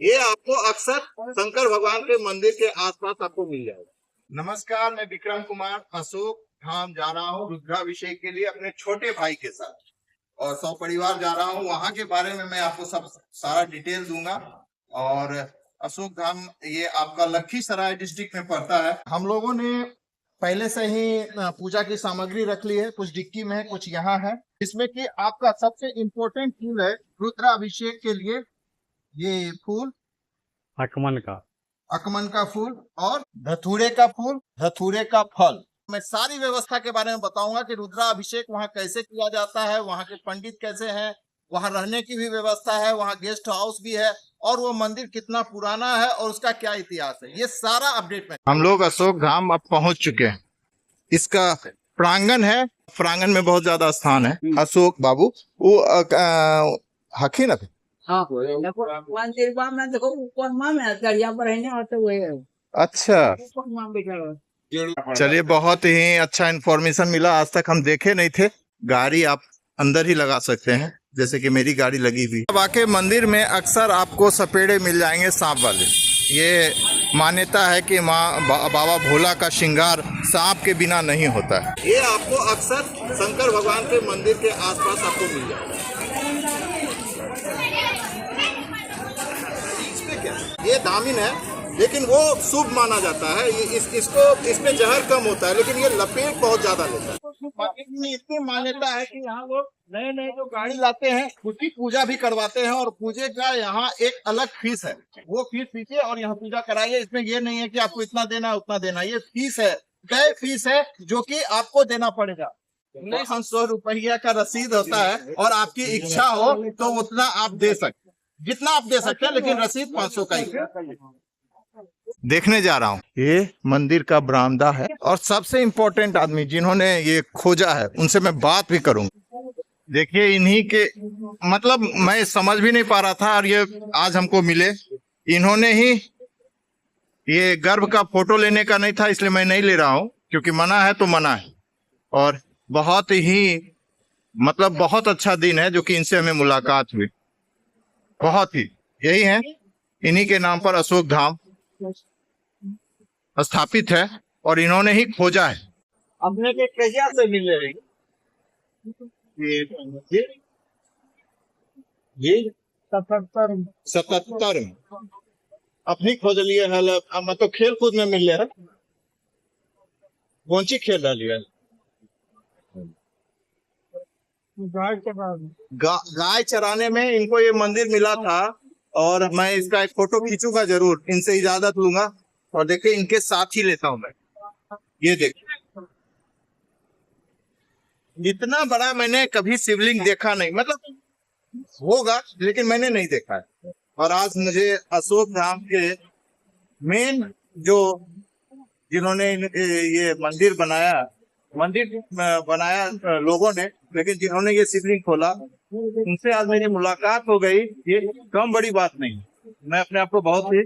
ये आपको अक्सर शंकर भगवान के मंदिर के आसपास आपको मिल जाएगा। नमस्कार, मैं विक्रम कुमार अशोक धाम जा रहा हूँ रुद्राभिषेक के लिए अपने छोटे भाई के साथ और परिवार जा रहा हूँ। वहां के बारे में मैं आपको सब सारा डिटेल दूंगा। और अशोक धाम ये आपका लखीसराय डिस्ट्रिक्ट में पड़ता है। हम लोगों ने पहले से ही पूजा की सामग्री रख ली है, कुछ डिक्की में है, कुछ यहाँ है। इसमें कि आपका सबसे इम्पोर्टेंट फूल है रुद्राभिषेक के लिए ये फूल अकमन का फूल और धतूरे का फूल, धतूरे का फल। मैं सारी व्यवस्था के बारे में बताऊंगा कि रुद्राभिषेक वहाँ कैसे किया जाता है, वहाँ के पंडित कैसे हैं, वहाँ रहने की भी व्यवस्था है, वहाँ गेस्ट हाउस भी है और वो मंदिर कितना पुराना है और उसका क्या इतिहास है, ये सारा अपडेट में। हम लोग अशोक धाम अब पहुंच चुके हैं। इसका प्रांगण है, प्रांगण में बहुत ज्यादा स्थान है। अशोक बाबू वो हकी ना हाँ, मंदिर में देखो ऊपर में दरिया पर रहने और तो वही है। अच्छा, ऊपर में बैठा है। चलिए, बहुत ही अच्छा इन्फॉर्मेशन मिला। आज तक हम देखे नहीं थे। गाड़ी आप अंदर ही लगा सकते हैं, जैसे कि मेरी गाड़ी लगी हुई। वाकई मंदिर में अक्सर आपको सपेड़े मिल जाएंगे सांप वाले। ये मान्यता है कि बाबा भोला का श्रृंगार सांप के बिना नहीं होता है। ये आपको अक्सर शंकर भगवान के मंदिर के आसपास आपको मिल जाएगा। ये दामिन है, लेकिन वो शुभ माना जाता है। इसमें जहर कम होता है, लेकिन ये लपेट बहुत ज्यादा लेता है। इतनी मान्यता है कि यहाँ लोग नए नए जो गाड़ी लाते हैं उसकी पूजा भी करवाते हैं और पूजे का यहाँ एक अलग फीस है। वो फीस दीजिए और यहाँ पूजा कराइए। इसमें ये नहीं है कि आपको इतना देना उतना देना, ये फीस है, तय फीस है जो कि आपको देना पड़ेगा। 500 रुपया का रसीद होता है और आपकी इच्छा हो तो उतना आप दे सकते, जितना आप दे सकते हैं, लेकिन रसीद 500 का ही। देखने जा रहा हूँ, ये मंदिर का बरामदा है और सबसे इम्पोर्टेंट आदमी जिन्होंने ये खोजा है उनसे मैं बात भी करूंगा। देखिए, इन्हीं के मतलब मैं समझ भी नहीं पा रहा था और ये आज हमको मिले। इन्होंने ही, ये गर्भ का फोटो लेने का नहीं था इसलिए मैं नहीं ले रहा हूँ, क्योंकि मना है तो मना है। और बहुत ही मतलब बहुत अच्छा दिन है जो कि इनसे हमें मुलाकात हुई। बहुत ही, यही है, इन्हीं के नाम पर अशोक धाम स्थापित है और इन्होंने ही खोजा है। अपने के कैसे से मिले रही ये 77 में अपनी खोज लिए है। मैं तो खेल कूद में मिल रहा, कौन सी खेल रही है? गाय चराने में इनको ये मंदिर मिला था और मैं इसका एक फोटो खींचूंगा जरूर, इनसे इजाजत लूंगा। और देखिए, इनके साथ ही लेता हूं मैं। ये देखिए, इतना बड़ा मैंने कभी शिवलिंग देखा नहीं, मतलब होगा लेकिन मैंने नहीं देखा है। और आज मुझे अशोक धाम के मेन जो जिन्होंने ये मंदिर बनाया लोगों ने, लेकिन जिन्होंने ये शिवलिंग खोला उनसे आज मेरी मुलाकात हो गई। ये कम बड़ी बात नहीं, मैं अपने आप को बहुत ही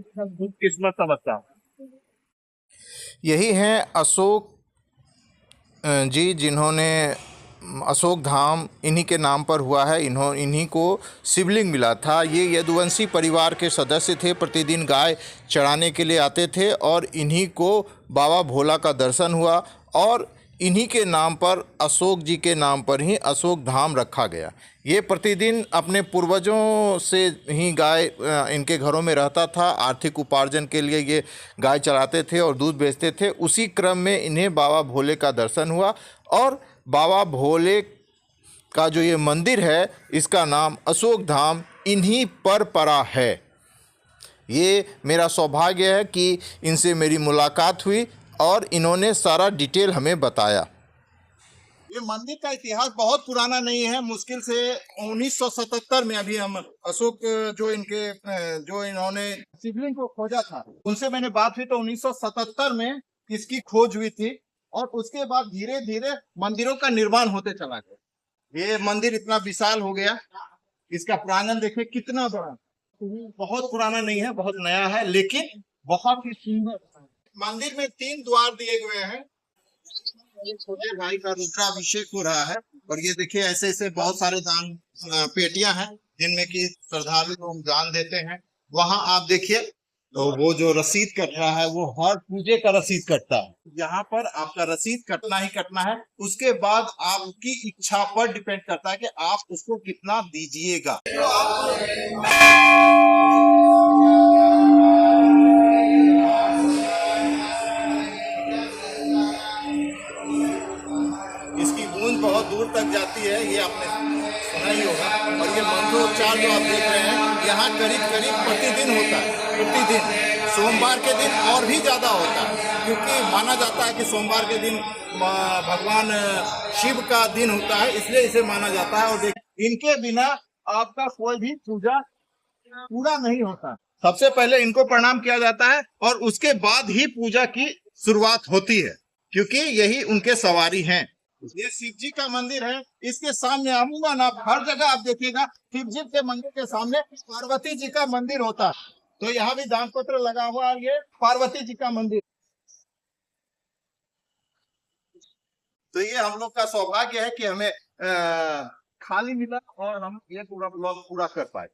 किस्मत समझता हूँ। यही हैं अशोक जी, जिन्होंने अशोक धाम इन्हीं के नाम पर हुआ है। इन्हीं को शिवलिंग मिला था। ये यदुवंशी परिवार के सदस्य थे, प्रतिदिन गाय चराने के लिए आते थे और इन्हीं को बाबा भोला का दर्शन हुआ और इन्हीं के नाम पर, अशोक जी के नाम पर ही अशोक धाम रखा गया। ये प्रतिदिन अपने पूर्वजों से ही गाय इनके घरों में रहता था। आर्थिक उपार्जन के लिए ये गाय चराते थे और दूध बेचते थे। उसी क्रम में इन्हें बाबा भोले का दर्शन हुआ और बाबा भोले का जो ये मंदिर है इसका नाम अशोक धाम इन्हीं पर पड़ा है। ये मेरा सौभाग्य है कि इनसे मेरी मुलाकात हुई और इन्होंने सारा डिटेल हमें बताया। ये मंदिर का इतिहास बहुत पुराना नहीं है, मुश्किल से 1977 में, अभी हम अशोक जो इन्होंने शिवलिंग को खोजा था उनसे मैंने बात हुई तो 1977 में इसकी खोज हुई थी और उसके बाद धीरे धीरे मंदिरों का निर्माण होते चला गया। ये मंदिर इतना विशाल हो गया। इसका प्रांगण देखिए कितना बड़ा, बहुत पुराना नहीं है, बहुत नया है, लेकिन बहुत ही सुंदर। मंदिर में 3 द्वार दिए हुए हैं। छोटे भाई का रुद्राभिषेक हो रहा है और ये देखिए ऐसे ऐसे बहुत सारे दान पेटियां हैं जिनमें कि श्रद्धालु लोग दान देते हैं वहां आप देखिए, तो वो जो रसीद कट रहा है वो हर पूजे का रसीद कटता है। यहाँ पर आपका रसीद कटना ही कटना है। उसके बाद आपकी इच्छा पर डिपेंड करता है कि आप उसको कितना दीजिएगा। इसकी गूंज बहुत दूर तक जाती है, ये आपने सुना ही होगा। और ये मंत्रोच्चार जो आप देख रहे हैं यहाँ करीब करीब प्रतिदिन होता है। प्रतिदिन सोमवार के दिन और भी ज्यादा होता है, क्योंकि माना जाता है कि सोमवार के दिन भगवान शिव का दिन होता है, इसलिए इसे माना जाता है। और इनके बिना आपका कोई भी पूजा पूरा नहीं होता। सबसे पहले इनको प्रणाम किया जाता है और उसके बाद ही पूजा की शुरुआत होती है, क्योंकि यही उनके सवारी हैं। ये शिव जी का मंदिर है। इसके सामने अमूमन आप हर जगह आप देखिएगा, शिव जी के मंदिर के सामने पार्वती जी का मंदिर होता है। तो यहाँ भी दान पत्र लगा हुआ है, ये पार्वती जी का मंदिर। तो ये हम लोग का सौभाग्य है कि हमें खाली मिला और हम ये पूरा ब्लॉग पूरा कर पाए।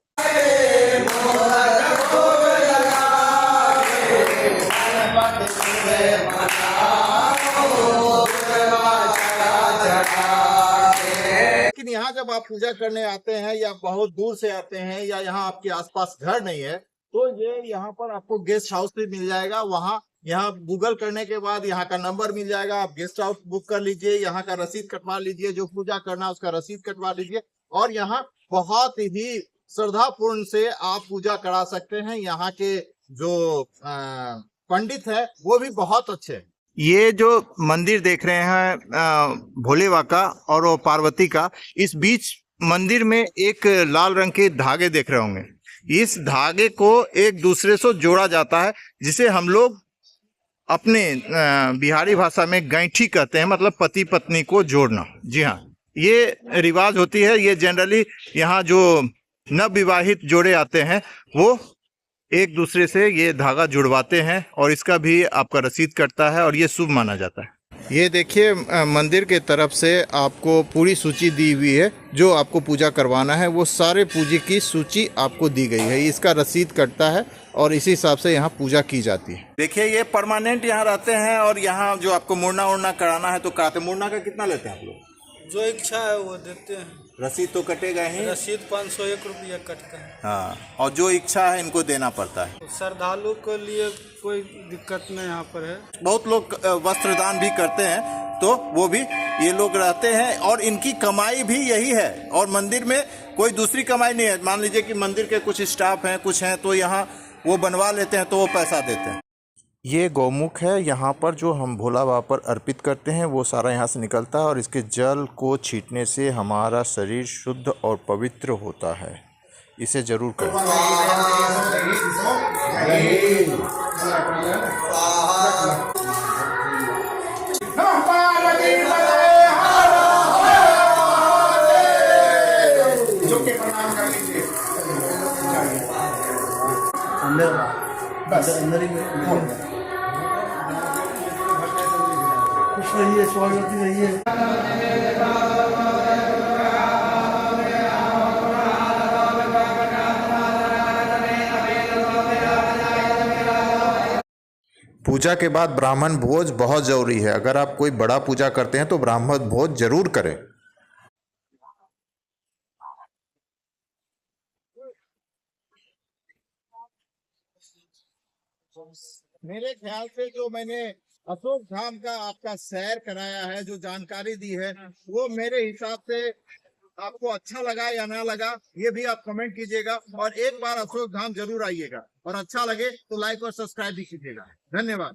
लेकिन यहाँ जब आप पूजा करने आते हैं या बहुत दूर से आते हैं या यहाँ आपके आसपास घर नहीं है, तो ये यहाँ पर आपको गेस्ट हाउस भी मिल जाएगा। वहाँ यहाँ गूगल करने के बाद यहाँ का नंबर मिल जाएगा, आप गेस्ट हाउस बुक कर लीजिए, यहाँ का रसीद कटवा लीजिए, जो पूजा करना है उसका रसीद कटवा लीजिए, और यहाँ बहुत ही श्रद्धापूर्ण से आप पूजा करा सकते हैं। यहाँ के जो पंडित है वो भी बहुत अच्छे हैं। ये जो मंदिर देख रहे हैं भोलेवा का और वो पार्वती का, इस बीच मंदिर में एक लाल रंग के धागे देख रहे होंगे। इस धागे को एक दूसरे से जोड़ा जाता है, जिसे हम लोग अपने बिहारी भाषा में गैंठी कहते हैं, मतलब पति पत्नी को जोड़ना। जी हाँ, ये रिवाज होती है। ये जनरली यहाँ जो नवविवाहित जोड़े आते हैं वो एक दूसरे से ये धागा जुड़वाते हैं, और इसका भी आपका रसीद कटता है और ये शुभ माना जाता है। ये देखिए, मंदिर के तरफ से आपको पूरी सूची दी हुई है। जो आपको पूजा करवाना है वो सारे पूजी की सूची आपको दी गई है। इसका रसीद कटता है और इसी हिसाब से यहाँ पूजा की जाती है। देखिए, ये परमानेंट यहाँ रहते हैं और यहाँ जो आपको मुड़ना उड़ना कराना है तो कराते। मुड़ना का कितना लेते हैं आप लोग? जो इच्छा है वो देते हैं। रसीद तो कटेगा ही। रसीद 501 रुपया कटता है। हाँ, और जो इच्छा है इनको देना पड़ता है। श्रद्धालु के लिए कोई दिक्कत नहीं यहाँ पर है। बहुत लोग वस्त्र दान भी करते हैं, तो वो भी ये लोग रहते हैं और इनकी कमाई भी यही है। और मंदिर में कोई दूसरी कमाई नहीं है। मान लीजिए कि मंदिर के कुछ स्टाफ हैं, कुछ हैं, तो यहाँ वो बनवा लेते हैं तो वो पैसा देते हैं। ये गौमुख है। यहाँ पर जो हम भोला बाबा पर अर्पित करते हैं वो सारा यहाँ से निकलता है और इसके जल को छींटने से हमारा शरीर शुद्ध और पवित्र होता है। इसे जरूर करें। अंदर ही खुश रहिए, स्वागत रहिए। पूजा के बाद ब्राह्मण भोज बहुत जरूरी है। अगर आप कोई बड़ा पूजा करते हैं तो ब्राह्मण भोज जरूर करें। मेरे ख्याल से जो मैंने अशोक धाम का आपका सैर कराया है, जो जानकारी दी है, वो मेरे हिसाब से आपको अच्छा लगा या ना लगा, ये भी आप कमेंट कीजिएगा। और एक बार अशोक धाम जरूर आइएगा, और अच्छा लगे तो लाइक और सब्सक्राइब भी कीजिएगा। धन्यवाद।